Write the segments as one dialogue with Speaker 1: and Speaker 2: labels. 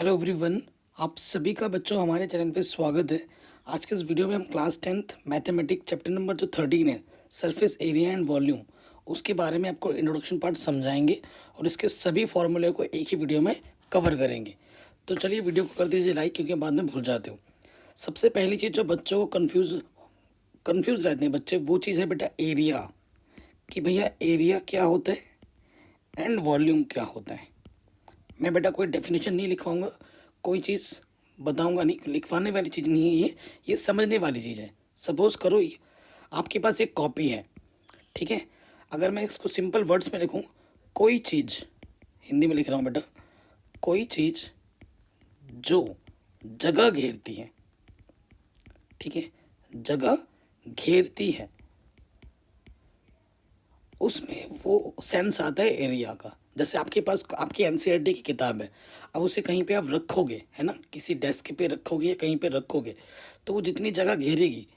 Speaker 1: Hello everyone. आप सभी का बच्चों हमारे चैनल पे स्वागत है। आज के इस वीडियो में हम class 10th mathematics chapter number जो 13 है, सरफेस एरिया एंड वॉल्यूम, उसके बारे में आपको इंट्रोडक्शन पार्ट समझाएंगे और इसके सभी फॉर्मूले को एक ही वीडियो में कवर करेंगे। तो चलिए वीडियो को कर दीजिए लाइक, क्योंकि बाद में भूल जाते हो। सबसे पहली चीज़ जो बच्चों को कन्फ्यूज़ रहते हैं बच्चे, वो चीज़ है बेटा एरिया, कि भैया एरिया क्या होता है एंड वॉल्यूम क्या होता है। मैं बेटा कोई डेफिनेशन नहीं लिखवाऊंगा, कोई चीज़ बताऊंगा नहीं, लिखवाने वाली चीज़ नहीं है ये समझने वाली चीज़ है। सपोज़ करो ये आपके पास एक कॉपी है, ठीक है। अगर मैं इसको सिंपल वर्ड्स में लिखूं, कोई चीज़, हिंदी में लिख रहा हूँ बेटा, कोई चीज़ जो जगह घेरती है, ठीक है, जगह घेरती है, उसमें वो सेंस आता है एरिया का। जैसे आपके पास आपकी एनसीईआरटी की किताब है, अब उसे कहीं पे आप रखोगे, है ना, किसी डेस्क पे रखोगे या कहीं पे रखोगे, तो वो जितनी जगह घेरेगी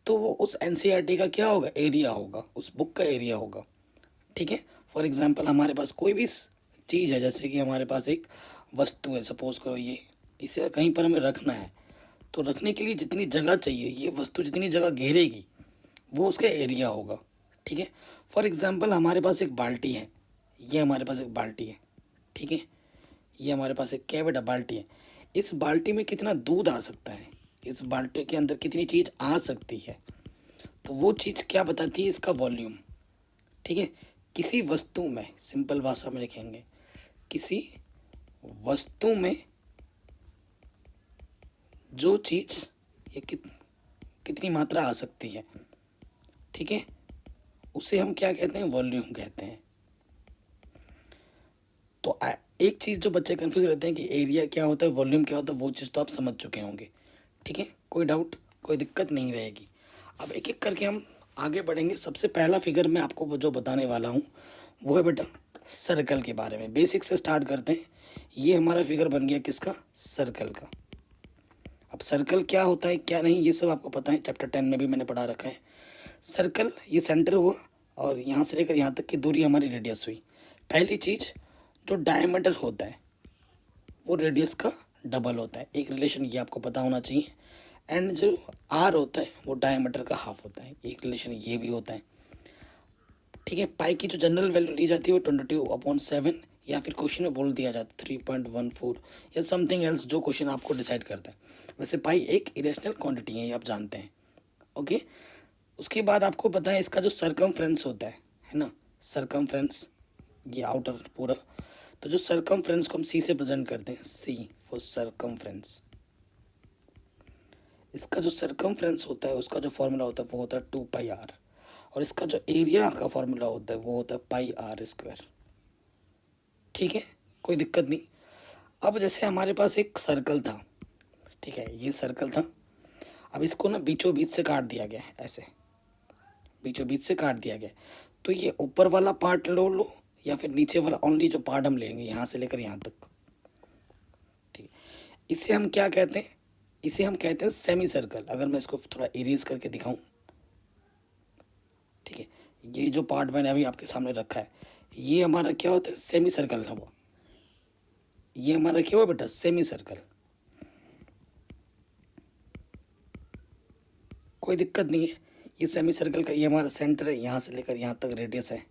Speaker 1: तो वो उस एनसीईआरटी का क्या होगा, एरिया होगा, उस बुक का एरिया होगा, ठीक है। फॉर एग्जांपल हमारे पास कोई भी चीज़ है, जैसे कि हमारे पास एक वस्तु है, सपोज करो ये, इसे कहीं पर हमें रखना है, तो रखने के लिए जितनी जगह चाहिए, ये वस्तु जितनी जगह घेरेगी वो उसका एरिया होगा, ठीक है। फॉर एग्जांपल हमारे पास एक बाल्टी है, ये हमारे पास एक बाल्टी है, ठीक है, ये हमारे पास एक क्या बेटा, बाल्टी है। इस बाल्टी में कितना दूध आ सकता है, इस बाल्टी के अंदर कितनी चीज़ आ सकती है, तो वो चीज़ क्या बताती है, इसका वॉल्यूम, ठीक है। किसी वस्तु में, सिंपल भाषा में लिखेंगे, किसी वस्तु में जो चीज़ ये कितनी मात्रा आ सकती है, ठीक है, उसे हम क्या कहते हैं, वॉल्यूम कहते हैं। तो एक चीज़ जो बच्चे कंफ्यूज रहते हैं कि एरिया क्या होता है, वॉल्यूम क्या होता है, वो चीज़ तो आप समझ चुके होंगे, ठीक है। कोई डाउट, कोई दिक्कत नहीं रहेगी। अब एक एक करके हम आगे बढ़ेंगे। सबसे पहला फिगर मैं आपको वो जो बताने वाला हूँ वो है बेटा सर्कल के बारे में। बेसिक से स्टार्ट करते हैं। ये हमारा फिगर बन गया किसका, सर्कल का। अब सर्कल क्या होता है क्या नहीं ये सब आपको पता है, चैप्टर 10 में भी मैंने पढ़ा रखा है। सर्कल ये सेंटर हुआ और यहाँ से लेकर यहाँ तक की दूरी हमारी रेडियस हुई। पहली चीज़, जो डायमीटर होता है वो रेडियस का डबल होता है, एक रिलेशन ये आपको पता होना चाहिए। एंड जो आर होता है वो डायमीटर का हाफ होता है, एक रिलेशन ये भी होता है, ठीक है। पाई की जो जनरल वैल्यू ली जाती है वो 22/7, या फिर क्वेश्चन में बोल दिया जाता है 3.14 या समथिंग एल्स, जो क्वेश्चन आपको डिसाइड करता है। वैसे पाई एक इरेशनल क्वांटिटी है, ये आप जानते हैं, ओके। उसके बाद आपको पता है इसका जो सरकमफ्रेंस होता है ना, सरकमफ्रेंस, ये आउटर पूरा, तो जो सरकमफ्रेंस को हम सी से प्रेजेंट करते हैं, सी फॉर सरकमफ्रेंस। इसका जो सरकमफ्रेंस होता है उसका जो फॉर्मूला होता है वो होता है 2πr, और इसका जो एरिया का फॉर्मूला होता है वो होता है πr², ठीक है, कोई दिक्कत नहीं। अब जैसे हमारे पास एक सर्कल था, ठीक है, ये सर्कल था। अब इसको ना बीचों बीच से काट दिया गया है, ऐसे बीचों बीच से काट दिया गया। तो ये ऊपर वाला पार्ट लो या फिर नीचे वाला, ओनली जो पार्ट हम लेंगे यहाँ से लेकर यहाँ तक, ठीक है, इसे हम क्या कहते हैं, इसे हम कहते हैं सेमी सर्कल। अगर मैं इसको थोड़ा इरेज करके दिखाऊं, ठीक है, ये जो पार्ट मैंने अभी आपके सामने रखा है ये हमारा क्या होता है, सेमी सर्कल है वो, ये हमारा क्या हुआ बेटा, सेमी सर्कल। कोई दिक्कत नहीं है, ये सेमी सर्कल का ये हमारा सेंटर है, यहाँ से लेकर यहाँ तक रेडियस है,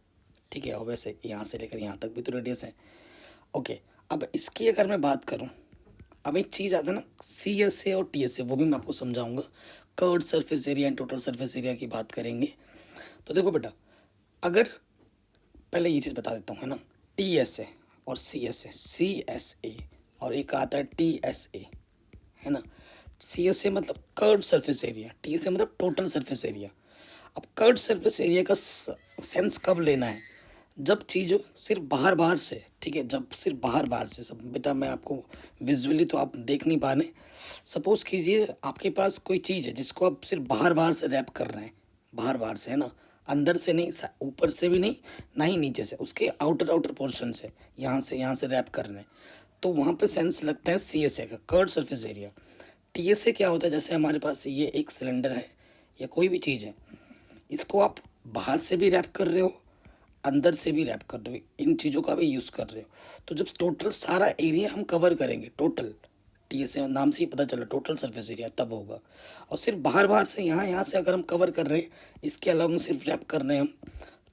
Speaker 1: ठीक है, और वैसे यहाँ से लेकर यहाँ तक भी तो रेडियस है, ओके। अब इसकी अगर मैं बात करूँ, अब एक चीज़ आता है ना, सी एस ए और टी एस ए, वो भी मैं आपको समझाऊंगा। Curved surface area and total surface area की बात करेंगे। तो देखो बेटा, अगर पहले ये चीज़ बता देता हूँ, है ना, टी एस ए और सी एस ए, और एक आता है टी एस ए, है ना। सी एस ए मतलब curved surface area, T S A मतलब टोटल सरफेस एरिया। अब कर्व्ड सरफेस एरिया का सेंस कब लेना है, जब चीज़ सिर्फ बाहर बाहर से, ठीक है, जब सिर्फ बाहर बाहर से, सब बेटा मैं आपको विजुअली तो आप देख नहीं पा रहे। सपोज कीजिए आपके पास कोई चीज़ है जिसको आप सिर्फ बाहर बाहर से रैप कर रहे हैं, बाहर बाहर से, है ना, अंदर से नहीं, ऊपर से भी नहीं, ना ही नीचे से, उसके आउटर आउटर पोर्शन से, यहाँ से रैप कर रहे हैं, तो वहाँ पे सेंस लगता है सी एस ए का, curved surface area. T S A क्या होता है, जैसे हमारे पास ये एक सिलेंडर है या कोई भी चीज़ है, इसको आप बाहर से भी रैप कर रहे हो, अंदर से भी रैप कर रहे हो, इन चीज़ों का भी यूज़ कर रहे हो। तो जब टोटल सारा एरिया हम कवर करेंगे, टोटल TSA नाम से ही पता चला टोटल सरफेस एरिया तब होगा। और सिर्फ बाहर बाहर से यहाँ से अगर हम कवर कर रहे हैं, इसके अलावा सिर्फ रैप कर रहे हैं हम,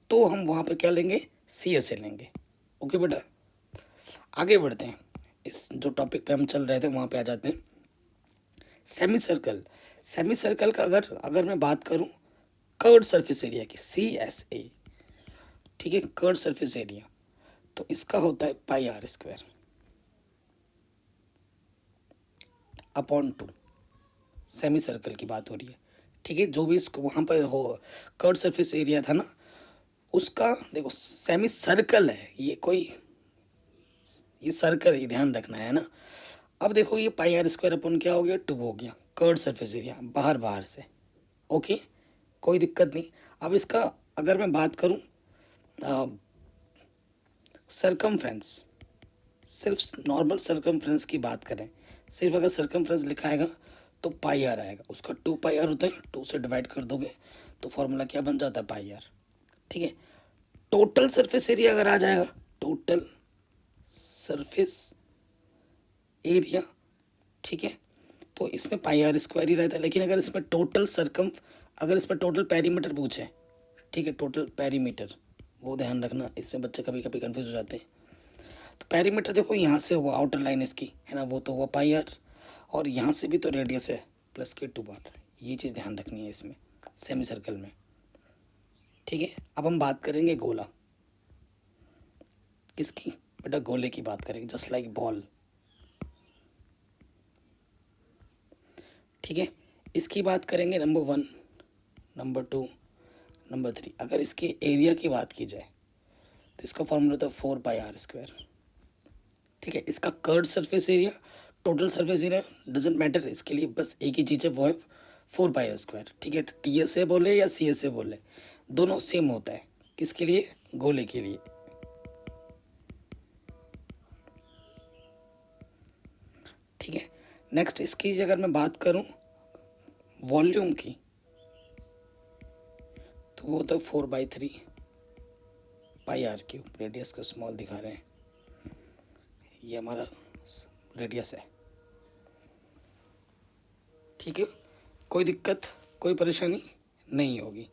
Speaker 1: तो हम वहाँ पर क्या लेंगे, CSA लेंगे। ओके बेटा, आगे बढ़ते हैं। इस जो टॉपिक पे हम चल रहे थे वहाँ पे आ जाते हैं। सेमी सर्कल, सेमी सर्कल का अगर मैं बात करूँ कर्व्ड सरफेस एरिया की, CSA, ठीक है, कर्व्ड सरफेस एरिया, तो इसका होता है pi r square upon 2। Semi circle की बात हो रही है, ठीक है। जो भी इसको वहाँ पर हो कर्व्ड सरफेस एरिया था ना, उसका देखो सेमी सर्कल है ये, कोई ये सर्कल ही ध्यान रखना है ना। अब देखो ये पाई आर स्क्वायर अपॉन क्या हो गया, 2 हो गया, कर्व्ड सरफेस एरिया बाहर बाहर से। ओके, कोई दिक्कत नहीं। अब इसका अगर मैं बात करूँ सरकमफ्रेंस, सिर्फ नॉर्मल सरकमफ्रेंस की बात करें, सिर्फ अगर सरकमफ्रेंस लिखा आएगा तो पाई आर आएगा, उसका 2 पाई आर होता है, 2 से डिवाइड कर दोगे तो फॉर्मूला क्या बन जाता है, पाई आर, ठीक है। टोटल सरफेस एरिया अगर आ जाएगा, टोटल सरफेस एरिया, ठीक है, तो इसमें पाई आर स्क्वायर ही रहता है। लेकिन अगर इसमें अगर इसमें टोटल पेरीमीटर पूछे, ठीक है, टोटल पेरीमीटर, वो ध्यान रखना, इसमें बच्चे कभी कभी कंफ्यूज हो जाते हैं। तो पेरीमीटर देखो यहाँ से हुआ आउटर लाइन इसकी, है ना, वो तो हुआ पाई आर, और यहाँ से भी तो रेडियस है प्लस के 2 बार, ये चीज़ ध्यान रखनी है इसमें सेमी सर्कल में, ठीक है। अब हम बात करेंगे गोला, किसकी बेटा, गोले की बात करेंगे, जस्ट लाइक बॉल, ठीक है। इसकी बात करेंगे नंबर 1, नंबर 2, नंबर 3। अगर इसके एरिया की बात की जाए तो इसका फॉर्मूला होता है 4 पाई आर स्क्वायर, ठीक है। इसका curved surface area, total surface area doesn't matter, इसके लिए बस एक ही चीज़ है, वो है 4 पाई आर स्क्वायर, ठीक है। TSA बोले या CSA बोले, दोनों सेम होता है, किसके लिए, गोले के लिए, ठीक है। नेक्स्ट इसकी अगर मैं बात करूं वॉल्यूम की, तो वो तो 4/3 पाई आर क्यूब, रेडियस को स्मॉल दिखा रहे हैं, ये हमारा रेडियस है, ठीक है। कोई दिक्कत, कोई परेशानी नहीं होगी।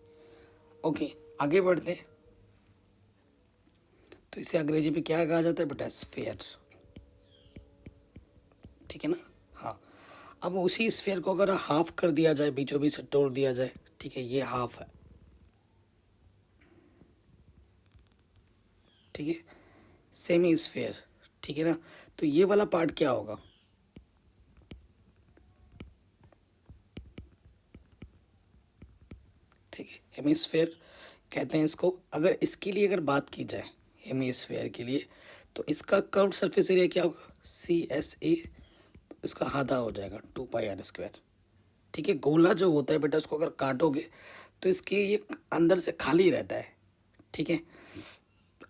Speaker 1: ओके, आगे बढ़ते हैं। तो इसे अंग्रेजी में क्या कहा जाता है बेटा, स्फीयर, ठीक है ना। हाँ, अब उसी स्फीयर को अगर हाफ कर दिया जाए, बीचों बीच से तोड़ दिया जाए, ठीक है, ये हाफ है, ठीक है, सेमी स्फीयर, ठीक है ना। तो ये वाला पार्ट क्या होगा, ठीक है, हेमिस्फीयर कहते हैं इसको। अगर इसके लिए अगर बात की जाए हेमिस्फीयर के लिए, तो इसका कर्व्ड सरफेस एरिया क्या होगा, CSA, तो इसका आधा हो जाएगा 2 पाई आर स्क्वायर, ठीक है। गोला जो होता है बेटा, उसको अगर काटोगे तो इसके ये अंदर से खाली रहता है, ठीक है,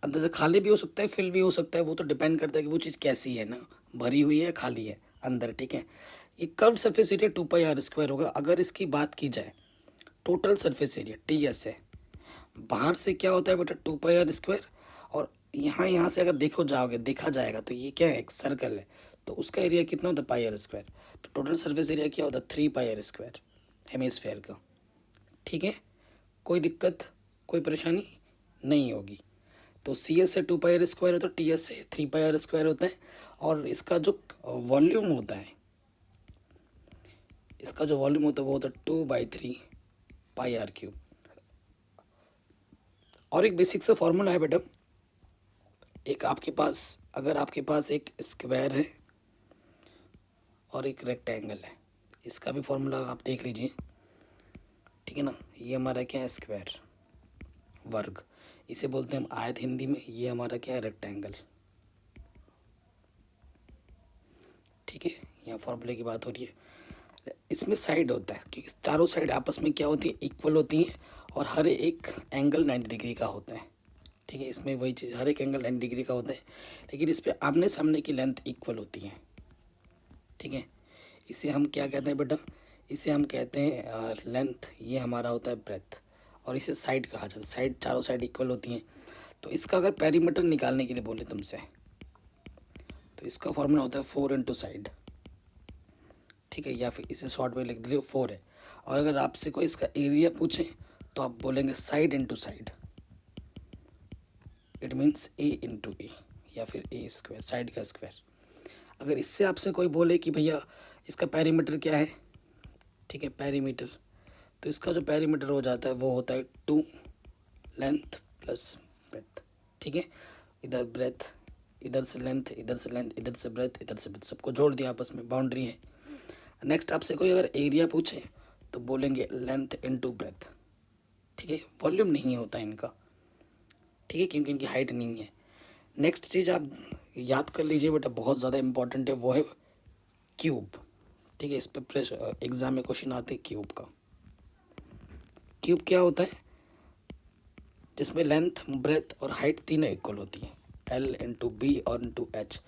Speaker 1: अंदर से खाली भी हो सकता है, फिल भी हो सकता है, वो तो डिपेंड करता है कि वो चीज़ कैसी है ना, भरी हुई है खाली है अंदर, ठीक है। ये curved surface area 2 pi r square होगा। अगर इसकी बात की जाए टोटल सरफेस एरिया TSA, बाहर से क्या होता है बेटा, 2 पाई आर स्क्वायर, और यहाँ से अगर देखा जाएगा तो ये क्या है, एक सर्कल है, तो उसका एरिया कितना होता है, पाई आर स्क्वायर। तो टोटल सरफेस एरिया क्या होता है, 3 पाई आर स्क्वायर हेमिस्फीयर का, ठीक है। कोई दिक्कत, कोई परेशानी नहीं होगी। तो CSA 2 पाई आर स्क्वायर होता है, TSA 3 पाई आर स्क्वायर होता है, और इसका जो वॉल्यूम होता है, वो होता है 2/3 पाई आर क्यूब। और एक बेसिक सा फॉर्मूला है बेटा, एक अगर आपके पास एक स्क्वायर है और एक रेक्टेंगल है, इसका भी फॉर्मूला आप देख लीजिए, ठीक है ना। ये हमारा क्या है, स्क्वायर, वर्ग, इसे बोलते हैं हम आयत हिंदी में, ये हमारा क्या है, रेक्टेंगल, ठीक है। यहाँ फॉर्मूले की बात हो रही है। इसमें साइड होता है, क्योंकि चारों साइड आपस में क्या होती है, इक्वल होती हैं, और हर एक एंगल 90 डिग्री का होता है, ठीक है। इसमें वही चीज़, हर एक एंगल 90 डिग्री का होता है, लेकिन इस पर आमने सामने की लेंथ इक्वल होती है, ठीक है। इसे हम क्या कहते हैं बेटा, इसे हम कहते हैं लेंथ, ये हमारा होता है ब्रेथ, और इसे साइड कहा जाता है, साइड, चारों साइड इक्वल होती हैं। तो इसका अगर पेरीमीटर निकालने के लिए बोले तुमसे, तो इसका फॉर्मूला होता है 4 इंटू साइड, ठीक है, या फिर इसे शॉर्ट में लिख दीजिए 4 है। और अगर आपसे कोई इसका एरिया पूछे तो आप बोलेंगे side into side, it means a into a, या फिर ए स्क्वायर, साइड का स्क्वायर। अगर इससे आपसे कोई बोले कि भैया इसका पेरीमीटर क्या है, ठीक है, पेरीमीटर, तो इसका जो पेरीमीटर हो जाता है वो होता है 2 लेंथ प्लस ब्रेथ, ठीक है। इधर ब्रेथ, इधर से लेंथ, इधर से लेंथ, इधर से ब्रेथ, इधर से ब्रेथ, सबको जोड़ दिया आपस में, बाउंड्री है। नेक्स्ट आपसे कोई अगर एरिया पूछे तो बोलेंगे लेंथ इनटू ब्रेथ, ठीक है। वॉल्यूम नहीं होता इनका, ठीक है, क्योंकि इनकी हाइट नहीं है। नेक्स्ट चीज़ आप याद कर लीजिए बेटा, बहुत ज़्यादा इंपॉर्टेंट है, वो है क्यूब, ठीक है। इस पर एग्जाम में क्वेश्चन आते हैं क्यूब का। क्यूब क्या होता है, जिसमें लेंथ, ब्रेथ और हाइट तीनों इक्वल होती हैं, एल इंटू बी और इंटू एच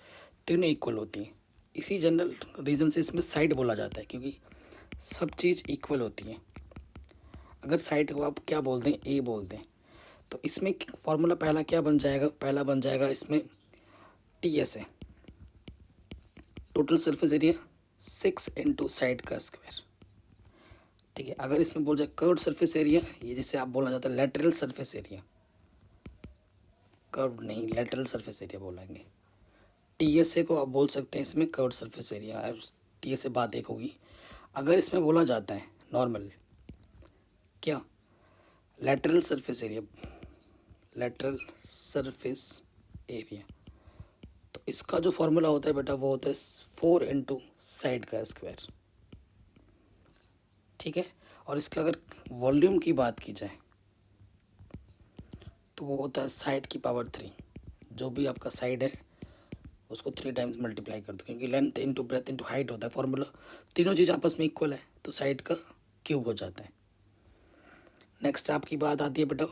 Speaker 1: तीनों इक्वल होती हैं। इसी जनरल रीज़न से इसमें साइड बोला जाता है, क्योंकि सब चीज़ इक्वल होती हैं। अगर साइड को आप क्या बोलते हैं, ए बोलते हैं, तो इसमें फॉर्मूला पहला क्या बन जाएगा, पहला बन जाएगा इसमें टी एस है, total surface area 6 into side का स्क्वायर, ठीक है। अगर इसमें बोल जाए कर्व सरफेस एरिया, ये जिसे आप बोलना चाहते हैं लेटरल सरफेस एरिया, कर्व नहीं लेटरल सरफेस एरिया बोलेंगे। टीएसए को आप बोल सकते हैं इसमें कर्व सरफेस एरिया, और टीएसए बात एक होगी। अगर इसमें बोला जाता है नॉर्मल क्या, lateral surface area, lateral surface area, तो इसका जो फॉर्मूला होता है बेटा वो होता है 4 इंटू साइड का स्क्वायर, ठीक है। और इसका अगर वॉल्यूम की बात की जाए तो वो होता है साइड की पावर 3, जो भी आपका साइड है उसको 3 टाइम्स मल्टीप्लाई कर दो, क्योंकि length into breadth into height होता है फॉर्मूला, तीनों चीज़ आपस में इक्वल है तो साइड का क्यूब हो जाता है। नेक्स्ट आपकी बात आती है बेटा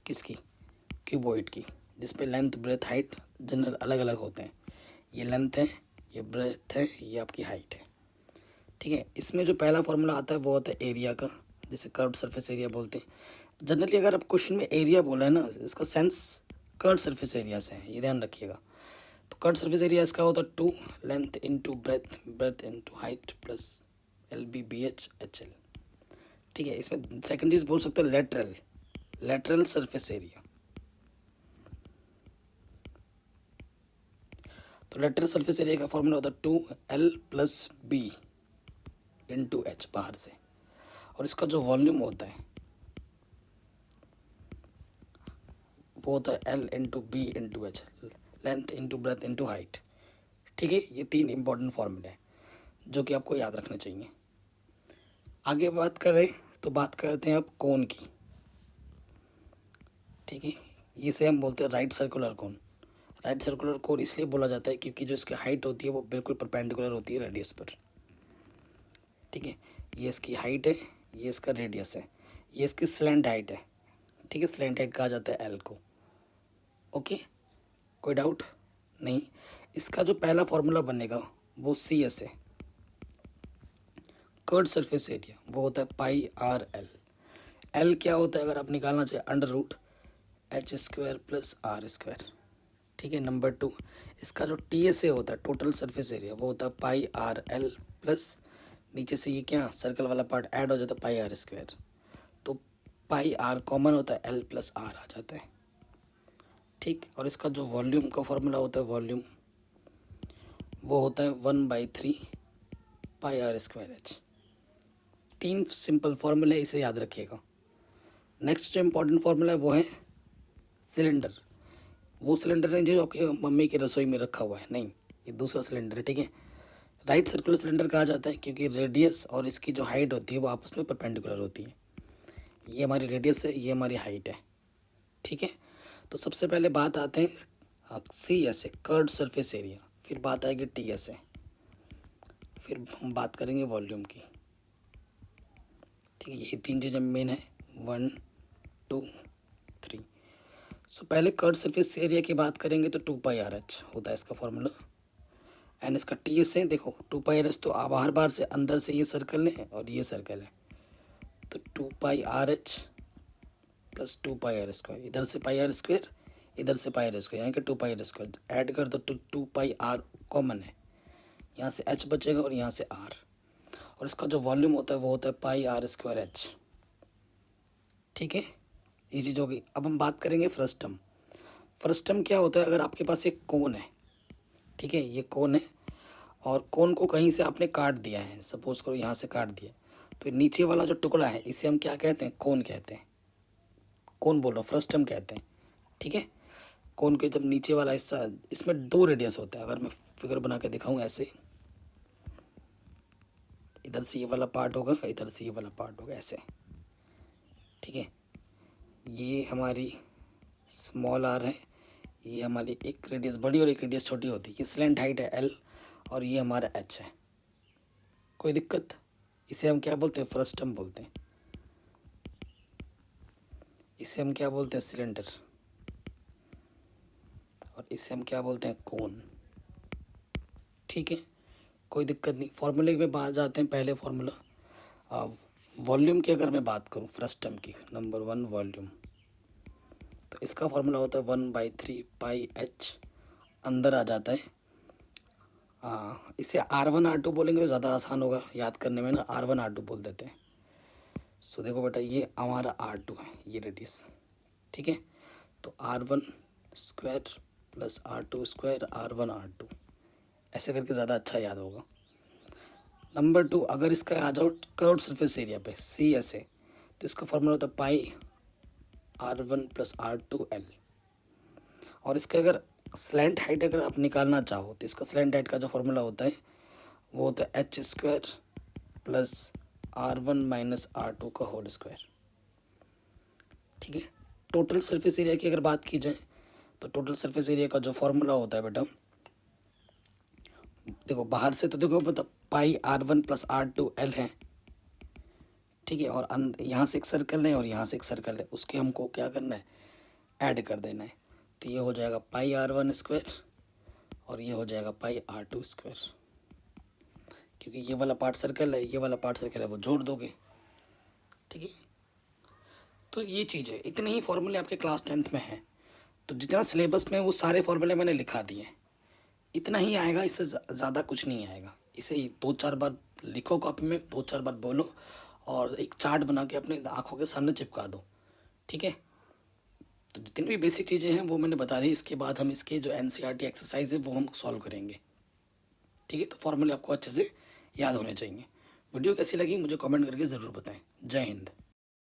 Speaker 1: किसकी, क्यूबॉइड की, जिसपे लेंथ, ब्रेथ, हाइट जनरल अलग अलग होते हैं। ये लेंथ है, ये ब्रेथ है, ये आपकी हाइट है, ठीक है। इसमें जो पहला फॉर्मूला आता है वो होता है एरिया का, जिसे कर्व्ड सरफेस एरिया बोलते हैं। जनरली अगर आप क्वेश्चन में एरिया बोला है ना, इसका सेंस कर्व्ड सरफेस एरिया से है, ये ध्यान रखिएगा। तो कर्व्ड सरफेस एरिया इसका होता है 2 length into breath, breath into height plus LBBH HL, ठीक है। इसमें सेकंड चीज़ बोल सकते हैं लेटरल, लेटरल सरफेस एरिया। तो लेटरल सरफेस एरिया का फॉर्मूला होता है 2L plus B into H बाहर से, और इसका जो वॉल्यूम होता है वो होता है L into b into h, length into breadth into height, ठीक है। ये 3 इंपॉर्टेंट फॉर्मूले हैं जो कि आपको याद रखने चाहिए। आगे बात करें तो बात करते हैं अब कोन की, ठीक है। इसे हम बोलते हैं right circular cone. Right circular cone इसलिए बोला जाता है क्योंकि जो इसकी हाइट होती है वो बिल्कुल परपेंडिकुलर होती है रेडियस पर, ठीक है। ये इसकी हाइट है, ये इसका रेडियस है, ये इसकी स्लैंट हाइट है, ठीक है। स्लैंट हाइट कहा जाता है एल को, ओके। कोई डाउट नहीं। इसका जो पहला फॉर्मूला बनेगा वो CS है, कर्व्ड सरफेस एरिया, वो होता है पाई आर एल। एल क्या होता है अगर आप निकालना चाहे, under root H square plus R square, ठीक है। नंबर 2, इसका जो TSA होता है टोटल सरफेस एरिया, वो होता है पाई आर एल प्लस, नीचे से ये क्या सर्कल वाला पार्ट ऐड हो जाता है पाई आर स्क्वायर, तो पाई आर कॉमन होता है, L प्लस R आ जाता है, ठीक। और इसका जो वॉल्यूम का फॉर्मूला होता है, वॉल्यूम वो होता है 1/3 पाई आर स्क्वायर H। 3 सिंपल फार्मूले, इसे याद रखिएगा। नेक्स्ट जो इम्पोर्टेंट फार्मूला है वो है सिलेंडर। वो सिलेंडर नहीं जो आपके मम्मी की रसोई में रखा हुआ है, नहीं, ये दूसरा सिलेंडर है, ठीक है। राइट सर्कुलर सिलेंडर कहा जाता है क्योंकि रेडियस और इसकी जो हाइट होती है वो आपस में परपेंडिकुलर होती है। ये हमारी रेडियस है, ये हमारी हाइट है, ठीक है। तो सबसे पहले बात आते हैं CS है, कर्व्ड सरफेस एरिया, फिर बात आएगी TS है, फिर हम बात करेंगे वॉल्यूम की, ठीक है। ये 3 चीज़ें मेन है, 1 2 3। सो पहले कर्व्ड सरफेस एरिया की बात करेंगे तो 2πRH होता है इसका फॉर्मूला, एंड इसका TS है, देखो 2πRH, तो आप हर बार से अंदर से ये सर्कल है और ये सर्कल है, तो 2πRH प्लस 2πR स्क्वायर, इधर से पाई आर स्क्वायर, इधर से पाई आर स्क्वायर, यानी कि 2πR स्क्वायर ऐड कर दो तो 2πR कॉमन है, यहाँ से h बचेगा और यहाँ से r, और इसका जो वॉल्यूम होता है वो होता है पाई आर स्क्वायर एच। ठीक है, ये चीज़ होगी। अब हम बात करेंगे फ्रस्टम। फ्रस्टम क्या होता है, अगर आपके पास एक कोन है, ठीक है, ये कोन है और कोन को कहीं से आपने काट दिया है, सपोज करो यहाँ से काट दिया, तो नीचे वाला जो टुकड़ा है इसे हम क्या कहते हैं, कोन कहते हैं। कोन बोल रहा हूँ, फ्रस्टम कहते हैं। ठीक है, कोन के जब नीचे वाला हिस्सा, इसमें 2 रेडियस होता है। अगर मैं फिगर बना के दिखाऊँ ऐसे, इधर से ये वाला पार्ट होगा, इधर से ये वाला पार्ट होगा ऐसे। ठीक है, ये हमारी स्मॉल आर है, ये हमारी एक रेडियस बड़ी और एक रेडियस छोटी होती है। ये स्लैंट हाइट है एल और ये हमारा एच है। कोई दिक्कत? इसे हम क्या बोलते हैं, फ्रस्टम बोलते हैं। इसे हम क्या बोलते हैं, सिलेंडर, और इसे हम क्या बोलते हैं, कोन। ठीक है, कोई दिक्कत नहीं। फार्मूले में बात जाते हैं। पहले फार्मूला वॉल्यूम की अगर मैं बात करूं फ्रस्टम की, नंबर 1 वॉल्यूम, तो इसका फार्मूला होता है 1/3 पाई एच, अंदर आ जाता है। इसे R1 R2 बोलेंगे तो ज़्यादा आसान होगा याद करने में ना, R1 R2 बोल देते हैं। सो देखो बेटा, ये हमारा R2 है, ये रेडियस। ठीक है, तो R1 square plus R2 square R1 R2, ऐसे करके ज़्यादा अच्छा याद होगा। नंबर 2, अगर इसका आ जाओ कर्व्ड सरफेस एरिया पे सी ऐसे, तो इसका फॉर्मूला होता है पाई R1 प्लस R2L। और इसका अगर स्लैंट हाइट अगर आप निकालना चाहो तो इसका स्लैंट हाइट का जो फॉर्मूला होता है वो होता है H square plus R1 minus R2 का होल स्क्वायर। ठीक है, टोटल सरफेस एरिया की अगर बात की जाए तो टोटल सरफेस एरिया का जो फॉर्मूला होता है बेटा, देखो बाहर से तो देखो मतलब पाई R1 प्लस R2L है। ठीक है, और यहाँ से एक सर्कल है और यहाँ से एक सर्कल है, उसके हमको क्या करना है, ऐड कर देना है। तो ये हो जाएगा पाई R1 स्क्वायर और ये हो जाएगा पाई R2 स्क्वायर, क्योंकि ये वाला पार्ट सर्कल है, ये वाला पार्ट सर्कल है, वो जोड़ दोगे। ठीक है, तो ये चीज़ है। इतने ही फॉर्मूले आपके क्लास 10th में हैं, तो जितना सिलेबस में वो सारे फॉर्मूले मैंने लिखा दिए हैं। इतना ही आएगा, इससे ज़्यादा कुछ नहीं आएगा। इसे 2-4 बार लिखो कॉपी में, 2-4 बार बोलो और एक चार्ट बना के अपने आँखों के सामने चिपका दो। ठीक है, तो जितनी भी बेसिक चीज़ें हैं वो मैंने बता दी। इसके बाद हम इसके जो NCERT एक्सरसाइज है वो हम सॉल्व करेंगे। ठीक है, तो फॉर्मूले आपको अच्छे से याद होने चाहिए। वीडियो कैसी लगी मुझे कमेंट करके ज़रूर बताएं। जय हिंद।